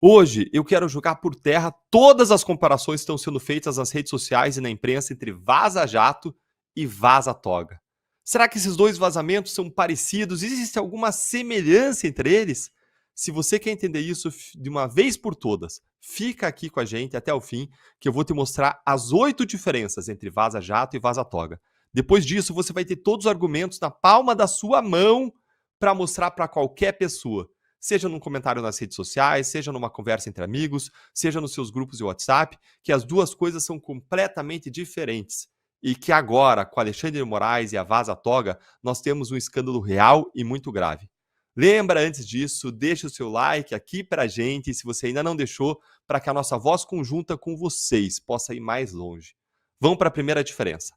Hoje eu quero jogar por terra todas as comparações que estão sendo feitas nas redes sociais e na imprensa entre Vaza Jato e Vaza Toga. Será que esses dois vazamentos são parecidos? Existe alguma semelhança entre eles? Se você quer entender isso de uma vez por todas, fica aqui com a gente até o fim, que eu vou te mostrar as 8 diferenças entre Vaza Jato e Vaza Toga. Depois disso, você vai ter todos os argumentos na palma da sua mão para mostrar para qualquer pessoa. Seja num comentário nas redes sociais, seja numa conversa entre amigos, seja nos seus grupos de WhatsApp, que as duas coisas são completamente diferentes. E que agora, com Alexandre de Moraes e a Vaza Toga, nós temos um escândalo real e muito grave. Lembra, antes disso, deixa o seu like aqui pra gente, se você ainda não deixou, para que a nossa voz conjunta com vocês possa ir mais longe. Vamos para a primeira diferença.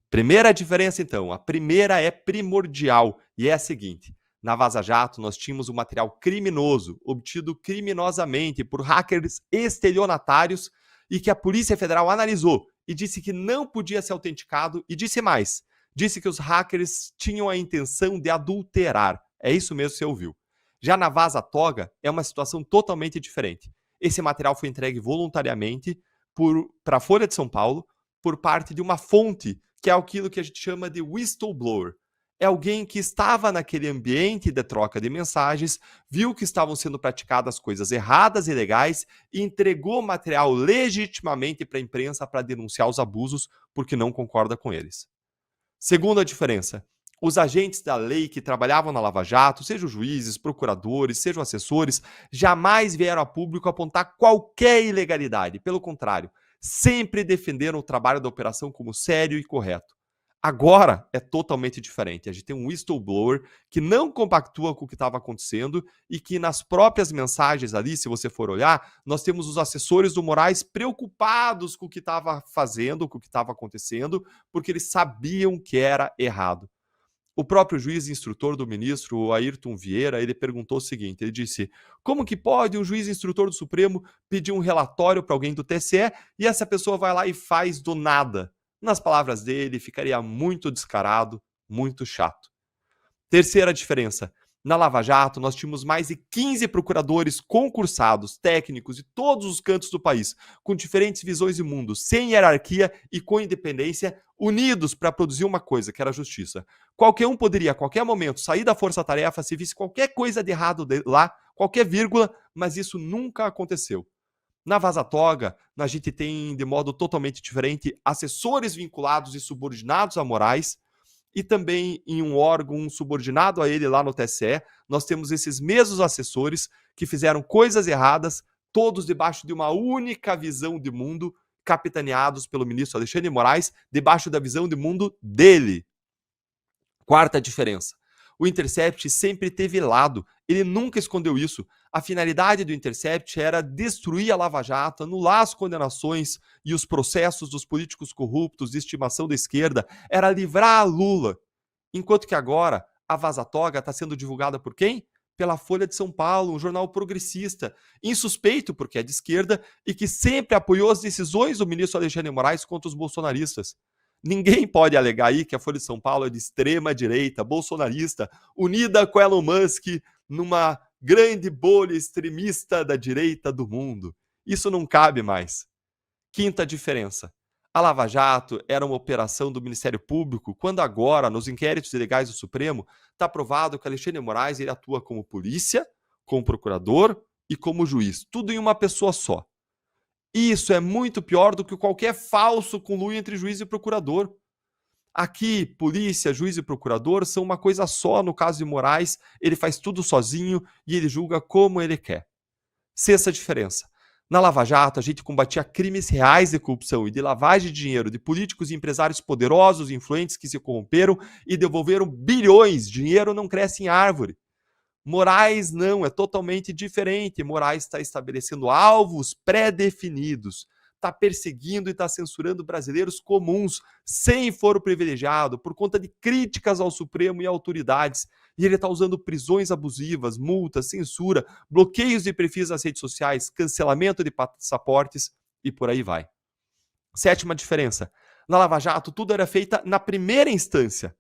Primeira diferença, então, a primeira é primordial e é a seguinte: na Vaza Jato, nós tínhamos um material criminoso, obtido criminosamente por hackers estelionatários e que a Polícia Federal analisou e disse que não podia ser autenticado e disse mais, disse que os hackers tinham a intenção de adulterar. É isso mesmo que você ouviu. Já na Vaza Toga, é uma situação totalmente diferente. Esse material foi entregue voluntariamente para a Folha de São Paulo por parte de uma fonte, que é aquilo que a gente chama de whistleblower. É alguém que estava naquele ambiente de troca de mensagens, viu que estavam sendo praticadas coisas erradas e ilegais e entregou material legitimamente para a imprensa para denunciar os abusos porque não concorda com eles. Segunda diferença: os agentes da lei que trabalhavam na Lava Jato, sejam juízes, procuradores, sejam assessores, jamais vieram a público apontar qualquer ilegalidade. Pelo contrário, sempre defenderam o trabalho da operação como sério e correto. Agora é totalmente diferente. A gente tem um whistleblower que não compactua com o que estava acontecendo e que nas próprias mensagens ali, se você for olhar, nós temos os assessores do Moraes preocupados com o que estava fazendo, com o que estava acontecendo, porque eles sabiam que era errado. O próprio juiz instrutor do ministro, o Ayrton Vieira, ele perguntou o seguinte, ele disse: como que pode um juiz instrutor do Supremo pedir um relatório para alguém do TSE e essa pessoa vai lá e faz do nada? Nas palavras dele, ficaria muito descarado, muito chato. Terceira diferença: na Lava Jato, nós tínhamos mais de 15 procuradores concursados, técnicos de todos os cantos do país, com diferentes visões de mundo, sem hierarquia e com independência, unidos para produzir uma coisa, que era a justiça. Qualquer um poderia, a qualquer momento, sair da força-tarefa se visse qualquer coisa de errado lá, qualquer vírgula, mas isso nunca aconteceu. Na Vaza Toga, a gente tem, de modo totalmente diferente, assessores vinculados e subordinados a Moraes, e também em um órgão subordinado a ele lá no TSE, nós temos esses mesmos assessores que fizeram coisas erradas, todos debaixo de uma única visão de mundo, capitaneados pelo ministro Alexandre de Moraes, debaixo da visão de mundo dele. Quarta diferença: o Intercept sempre teve lado, ele nunca escondeu isso. A finalidade do Intercept era destruir a Lava Jato, anular as condenações e os processos dos políticos corruptos de estimação da esquerda, era livrar a Lula. Enquanto que agora a Vaza Toga está sendo divulgada por quem? Pela Folha de São Paulo, um jornal progressista, insuspeito porque é de esquerda e que sempre apoiou as decisões do ministro Alexandre de Moraes contra os bolsonaristas. Ninguém pode alegar aí que a Folha de São Paulo é de extrema direita, bolsonarista, unida com Elon Musk numa grande bolha extremista da direita do mundo. Isso não cabe mais. Quinta diferença: a Lava Jato era uma operação do Ministério Público, quando agora, nos inquéritos ilegais do Supremo, está provado que Alexandre de Moraes ele atua como polícia, como procurador e como juiz, tudo em uma pessoa só. Isso é muito pior do que qualquer falso conluio entre juiz e procurador. Aqui, polícia, juiz e procurador são uma coisa só. No caso de Moraes, ele faz tudo sozinho e ele julga como ele quer. Sexta diferença: na Lava Jato, a gente combatia crimes reais de corrupção e de lavagem de dinheiro de políticos e empresários poderosos e influentes que se corromperam e devolveram bilhões. Dinheiro não cresce em árvore. Moraes não, é totalmente diferente. Moraes está estabelecendo alvos pré-definidos, está perseguindo e está censurando brasileiros comuns, sem foro privilegiado, por conta de críticas ao Supremo e autoridades. E ele está usando prisões abusivas, multas, censura, bloqueios de perfis nas redes sociais, cancelamento de passaportes e por aí vai. Sétima diferença: na Lava Jato, tudo era feito na primeira instância,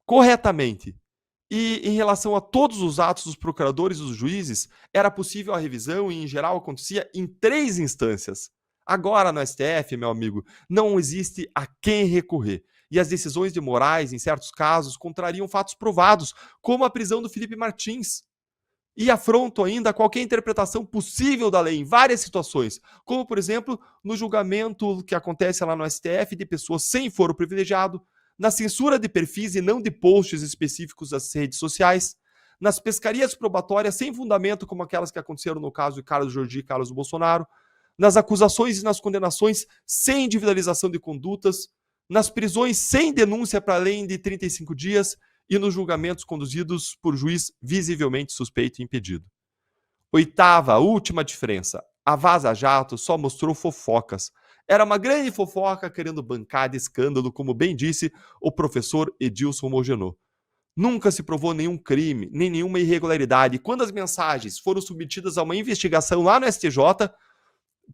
corretamente. E em relação a todos os atos dos procuradores e dos juízes, era possível a revisão e, em geral, acontecia em 3 instâncias. Agora, no STF, meu amigo, não existe a quem recorrer. E as decisões de Moraes, em certos casos, contrariam fatos provados, como a prisão do Felipe Martins. E afrontam ainda qualquer interpretação possível da lei em várias situações, como, por exemplo, no julgamento que acontece lá no STF de pessoas sem foro privilegiado, na censura de perfis e não de posts específicos das redes sociais, nas pescarias probatórias sem fundamento, como aquelas que aconteceram no caso de Carlos Jordi e Carlos Bolsonaro, nas acusações e nas condenações sem individualização de condutas, nas prisões sem denúncia para além de 35 dias e nos julgamentos conduzidos por juiz visivelmente suspeito e impedido. Oitava, última diferença. A Vaza Jato só mostrou fofocas. Era uma grande fofoca querendo bancar de escândalo, como bem disse o professor Edilson Mogenot. Nunca se provou nenhum crime, nem nenhuma irregularidade. Quando as mensagens foram submetidas a uma investigação lá no STJ,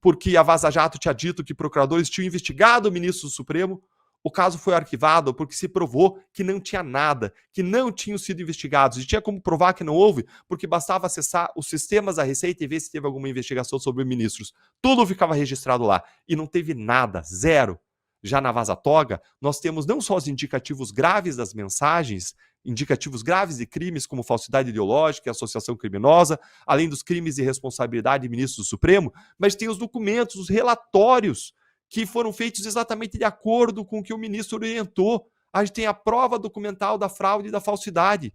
porque a Vaza Jato tinha dito que procuradores tinham investigado o ministro do Supremo, o caso foi arquivado porque se provou que não tinha nada, que não tinham sido investigados. E tinha como provar que não houve, porque bastava acessar os sistemas da Receita e ver se teve alguma investigação sobre ministros. Tudo ficava registrado lá. E não teve nada, zero. Já na Vaza Toga, nós temos não só os indicativos graves das mensagens, indicativos graves de crimes como falsidade ideológica e associação criminosa, além dos crimes de responsabilidade de ministros do Supremo, mas tem os documentos, os relatórios que foram feitos exatamente de acordo com o que o ministro orientou. A gente tem a prova documental da fraude e da falsidade.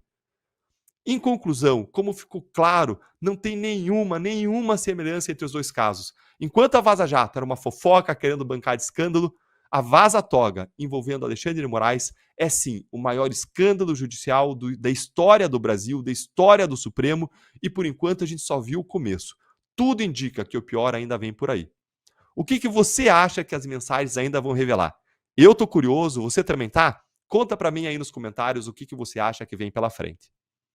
Em conclusão, como ficou claro, não tem nenhuma semelhança entre os dois casos. Enquanto a Vaza Jato era uma fofoca querendo bancar de escândalo, a Vaza Toga, envolvendo Alexandre de Moraes, é sim o maior escândalo judicial da história do Brasil, da história do Supremo, e por enquanto a gente só viu o começo. Tudo indica que o pior ainda vem por aí. O que você acha que as mensagens ainda vão revelar? Eu tô curioso, você também tá? Conta para mim aí nos comentários o que você acha que vem pela frente.